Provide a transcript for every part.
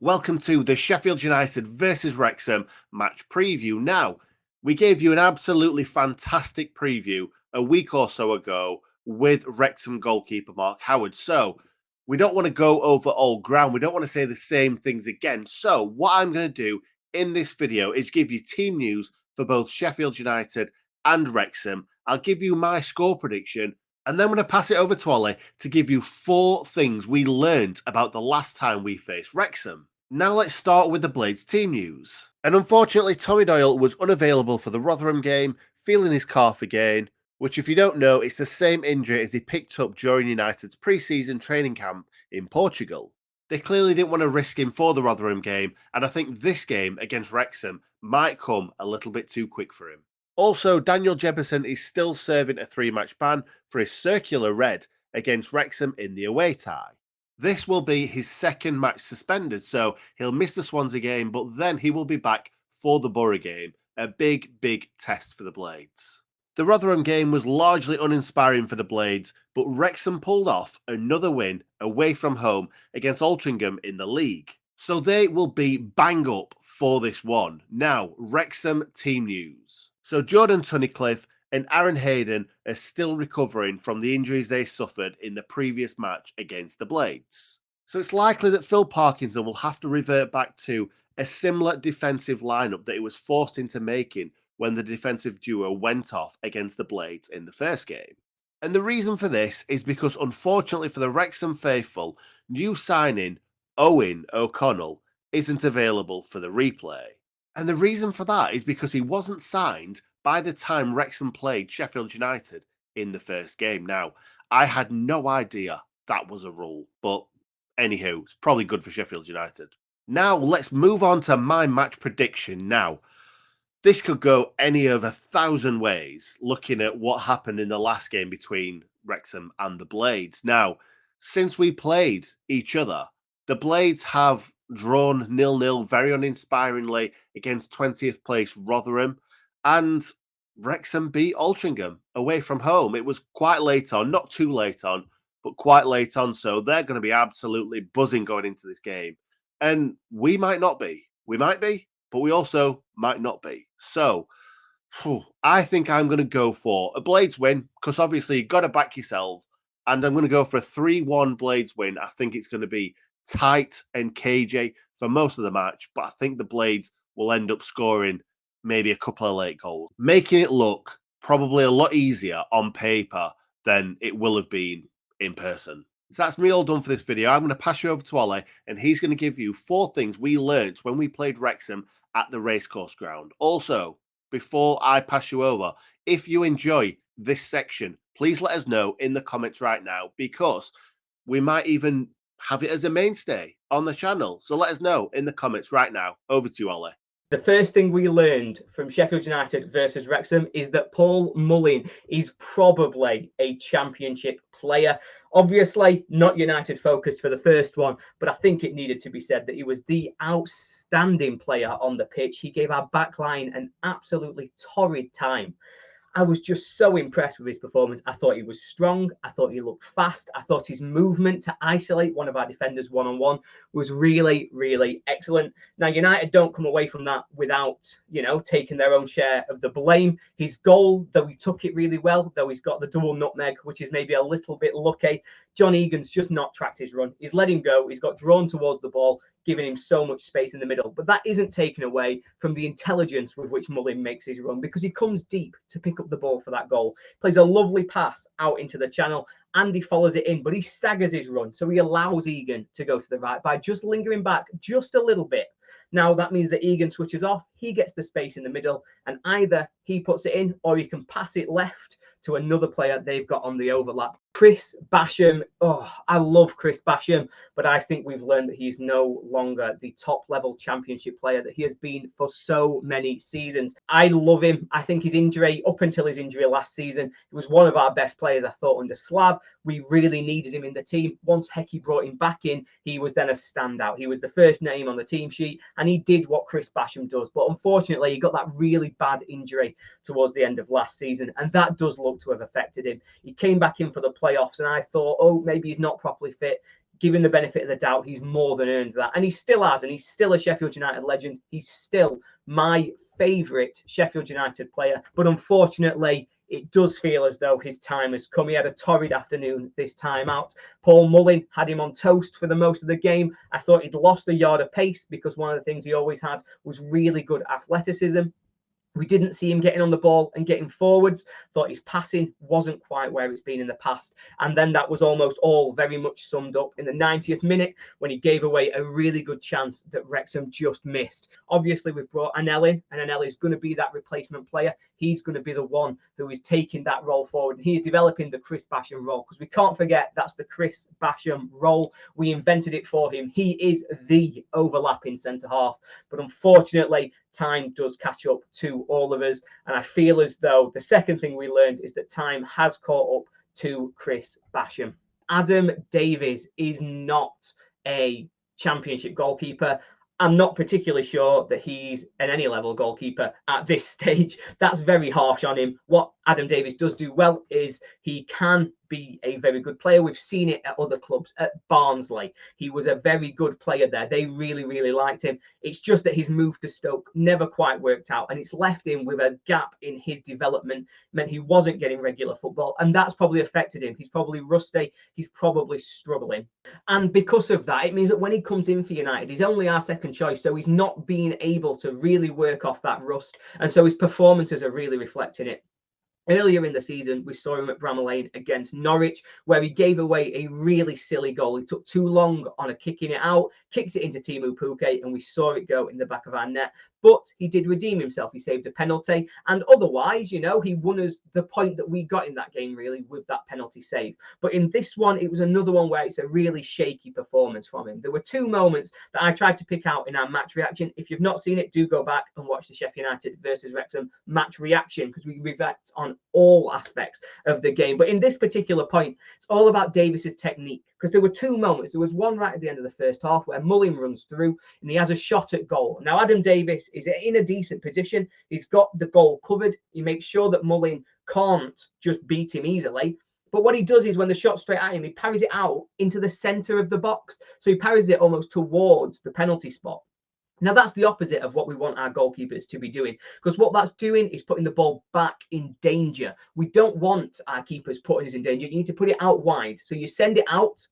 Welcome to the Sheffield United versus Wrexham match preview. Now, we gave you an absolutely fantastic preview a week or so ago with Wrexham goalkeeper Mark Howard. So we don't want to go over old ground. We don't want to say the same things again. So what I'm going to do in this video is give you team news for both Sheffield United and Wrexham. I'll give you my score prediction, and then I'm going to pass it over to Ollie to give you 4 things we learned about the last time we faced Wrexham. Now let's start with the Blades team news. And unfortunately, Tommy Doyle was unavailable for the Rotherham game, feeling his calf again, which if you don't know, it's the same injury as he picked up during United's pre-season training camp in Portugal. They clearly didn't want to risk him for the Rotherham game, and I think this game against Wrexham might come a little bit too quick for him. Also, Daniel Jebbison is still serving a 3-match ban for his circular red against Wrexham in the away tie. This will be his second match suspended, so he'll miss the Swansea game, but then he will be back for the Borough game, a big test for the Blades. The Rotherham game was largely uninspiring for the Blades, but Wrexham pulled off another win away from home against Altrincham in the league. So they will be bang up for this one. Now, Wrexham team news. So Jordan Tunnicliffe and Aaron Hayden are still recovering from the injuries they suffered in the previous match against the Blades. So it's likely that Phil Parkinson will have to revert back to a similar defensive lineup that he was forced into making when the defensive duo went off against the Blades in the first game. And the reason for this is because, unfortunately for the Wrexham faithful, new signing Owen O'Connell isn't available for the replay. And the reason for that is because he wasn't signed by the time Wrexham played Sheffield United in the first game. Now, I had no idea that was a rule, but anywho, it's probably good for Sheffield United. Now, let's move on to my match prediction now. This could go any of 1,000 ways, looking at what happened in the last game between Wrexham and the Blades. Now, since we played each other, the Blades have drawn 0-0 very uninspiringly against 20th place Rotherham, and Wrexham beat Altrincham away from home. It was quite late on, not too late on, but quite late on, so they're going to be absolutely buzzing going into this game. And we might not be. We might be, but we also might not be. So, I think I'm going to go for a Blades win, because obviously you've got to back yourself, and I'm going to go for a 3-1 Blades win. I think it's going to be tight and cagey for most of the match, but I think the Blades will end up scoring maybe a couple of late goals, making it look probably a lot easier on paper than it will have been in person. So that's me all done for this video. I'm going to pass you over to Ollie, and he's going to give you 4 things we learnt when we played Wrexham at the racecourse ground. Also, before I pass you over, if you enjoy this section, please let us know in the comments right now, because we might even have it as a mainstay on the channel. So let us know in the comments right now. Over to you, Ollie. The first thing we learned from Sheffield United versus Wrexham is that Paul Mullin is probably a championship player. Obviously, not United focused for the first one, but I think it needed to be said that he was the outstanding player on the pitch. He gave our backline an absolutely torrid time. I was just so impressed with his performance. I thought he was strong. I thought he looked fast. I thought his movement to isolate one of our defenders one-on-one was really excellent. Now, United don't come away from that without, taking their own share of the blame. His goal, though he took it really well, though he's got the double nutmeg, which is maybe a little bit lucky, John Egan's just not tracked his run. He's let him go. He's got drawn towards the ball, giving him so much space in the middle. But that isn't taken away from the intelligence with which Mullin makes his run, because he comes deep to pick up the ball for that goal. Plays a lovely pass out into the channel, and he follows it in, but he staggers his run. So he allows Egan to go to the right by just lingering back just a little bit. Now, that means that Egan switches off. He gets the space in the middle, and either he puts it in or he can pass it left to another player they've got on the overlap. Chris Basham, I love Chris Basham, but I think we've learned that he's no longer the top-level championship player that he has been for so many seasons. I love him. I think his injury, up until his injury last season, he was one of our best players, I thought, under Slav. We really needed him in the team. Once Hecky brought him back in, he was then a standout. He was the first name on the team sheet, and he did what Chris Basham does. But unfortunately, he got that really bad injury towards the end of last season, and that does look to have affected him. He came back in for the playoffs, and I thought, maybe he's not properly fit. given the benefit of the doubt, he's more than earned that. And he still has, and he's still a Sheffield United legend. He's still my favourite Sheffield United player. But unfortunately, it does feel as though his time has come. He had a torrid afternoon this time out. Paul Mullin had him on toast for the most of the game. I thought he'd lost a yard of pace because one of the things he always had was really good athleticism. We didn't see him getting on the ball and getting forwards. Thought his passing wasn't quite where it's been in the past. And then that was almost all very much summed up in the 90th minute when he gave away a really good chance that Wrexham just missed. Obviously, we've brought Anelli, and Anelli is going to be that replacement player. He's going to be the one who is taking that role forward. He's developing the 𝗂𝗍𝗶𝗲 role, because we can't forget that's the 𝗂𝗍𝗶𝗲 role. We invented it for him. He is the overlapping centre half. But unfortunately, time does catch up to all of us, and I feel as though the second thing we learned is that time has caught up to 𝗂𝗍𝗶𝗲. Adam Davies is not a championship goalkeeper. I'm not particularly sure that he's an any level goalkeeper at this stage. That's very harsh on him. What Adam Davies does do well is he can be a very good player. We've seen it at other clubs. At Barnsley, he was a very good player there. They really, really liked him. It's just that his move to Stoke never quite worked out, and it's left him with a gap in his development, meant he wasn't getting regular football, and that's probably affected him. He's probably rusty. He's probably struggling. And because of that, it means that when he comes in for United, he's only our second choice, so he's not being able to really work off that rust, and so his performances are really reflecting it. Earlier in the season, we saw him at Bramall Lane against Norwich, where he gave away a really silly goal. He took too long on a kicking it out, kicked it into Teemu Pukki, and we saw it go in the back of our net. But he did redeem himself. He saved a penalty. And otherwise, you know, he won us the point that we got in that game, really, with that penalty save. But in this one, it was another one where it's a really shaky performance from him. There were two moments that I tried to pick out in our match reaction. If you've not seen it, do go back and watch the Sheff United versus Wrexham match reaction, because we reflect on all aspects of the game. But in this particular point, it's all about Davies's technique, because there were two moments. There was one right at the end of the first half where Mullin runs through and he has a shot at goal. Now, Adam Davies is in a decent position. He's got the goal covered. He makes sure that Mullin can't just beat him easily. But what he does is when the shot's straight at him, he parries it out into the centre of the box. So he parries it almost towards the penalty spot. Now, that's the opposite of what we want our goalkeepers to be doing, because what that's doing is putting the ball back in danger. We don't want our keepers putting us in danger. You need to put it out wide. So you send it out,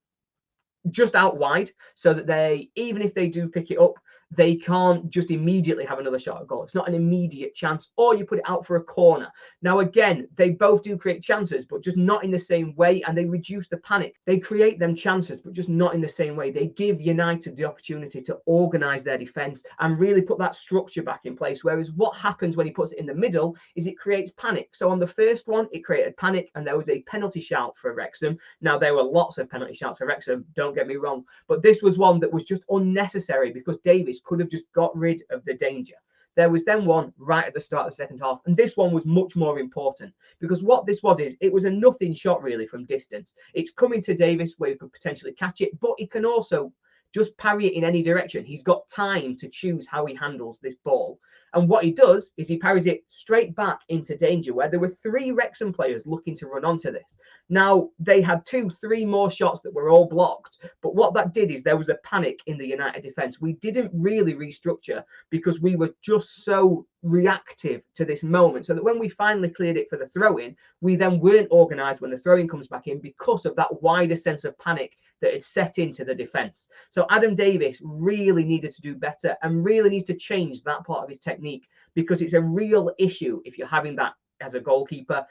just out wide, so that they, even if they do pick it up, they can't just immediately have another shot at goal. It's not an immediate chance. Or you put it out for a corner. Now, again, they both do create chances, but just not in the same way, and they reduce the panic. They create them chances, but just not in the same way. They give United the opportunity to organise their defence and really put that structure back in place, whereas what happens when he puts it in the middle is it creates panic. So on the first one, it created panic, and there was a penalty shout for Wrexham. Now, there were lots of penalty shouts for Wrexham, don't get me wrong, but this was one that was just unnecessary because Davies could have just got rid of the danger. There was then one right at the start of the second half, and this one was much more important, because what this was is it was a nothing shot really from distance. It's coming to Davies where he could potentially catch it, but he can also just parry it in any direction. He's got time to choose how he handles this ball. And what he does is he parries it straight back into danger, where there were three Wrexham players looking to run onto this. Now, they had 2-3 more shots that were all blocked. But what that did is there was a panic in the United defence. We didn't really restructure because we were just so reactive to this moment, so that when we finally cleared it for the throw-in, we then weren't organised when the throw-in comes back in because of that wider sense of panic that had set into the defence. So Adam Davies really needed to do better and really needs to change that part of his technique, because it's a real issue if you're having that as a goalkeeper.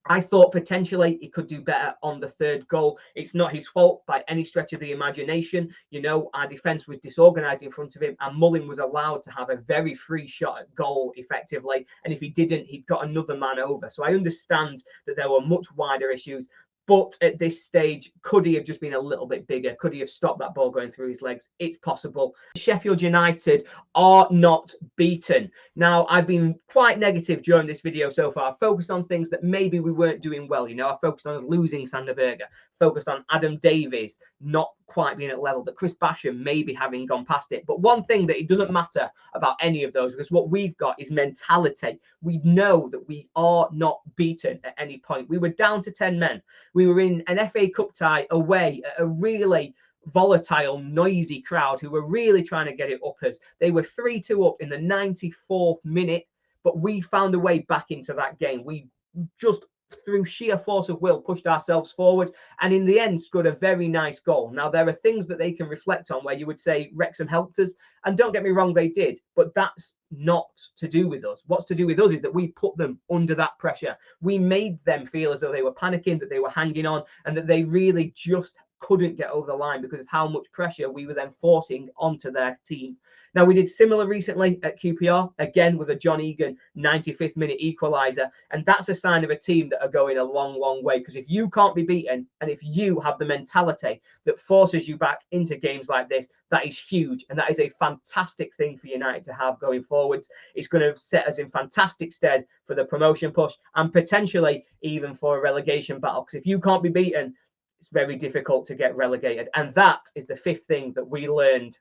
I thought potentially he could do better on the third goal. It's not his fault by any stretch of the imagination. You know, our defence was disorganised in front of him, and Mullin was allowed to have a very free shot at goal effectively. And if he didn't, he'd got another man over. So I understand that there were much wider issues. But at this stage, could he have just been a little bit bigger? Could he have stopped that ball going through his legs? It's possible. Sheffield United are not beaten. Now, I've been quite negative during this video so far. I focused on things that maybe we weren't doing well. You know, I focused on us losing Sander Berge, focused on Adam Davies not quite being at level, that 𝗂𝗍𝗶𝗲𝗃 maybe having gone past it. But one thing that it doesn't matter about any of those, because what we've got is mentality. We know that we are not beaten at any point. We were down to 10 men. We were in an FA Cup tie away at a really volatile, noisy crowd who were really trying to get it up us. They were 3-2 up in the 94th minute, but we found a way back into that game. We just, through sheer force of will, pushed ourselves forward, and in the end scored a very nice goal. Now, there are things that they can reflect on where you would say Wrexham helped us, and don't get me wrong, they did, but that's not to do with us. What's to do with us is that we put them under that pressure. We made them feel as though they were panicking, that they were hanging on, and that they really just couldn't get over the line because of how much pressure we were then forcing onto their team. Now, we did similar recently at QPR, again with a John Egan 95th minute equaliser, and that's a sign of a team that are going a long, long way, because if you can't be beaten and if you have the mentality that forces you back into games like this, that is huge, and that is a fantastic thing for United to have going forwards. It's going to set us in fantastic stead for the promotion push and potentially even for a relegation battle, because if you can't be beaten, it's very difficult to get relegated. And that is the fifth thing that we learned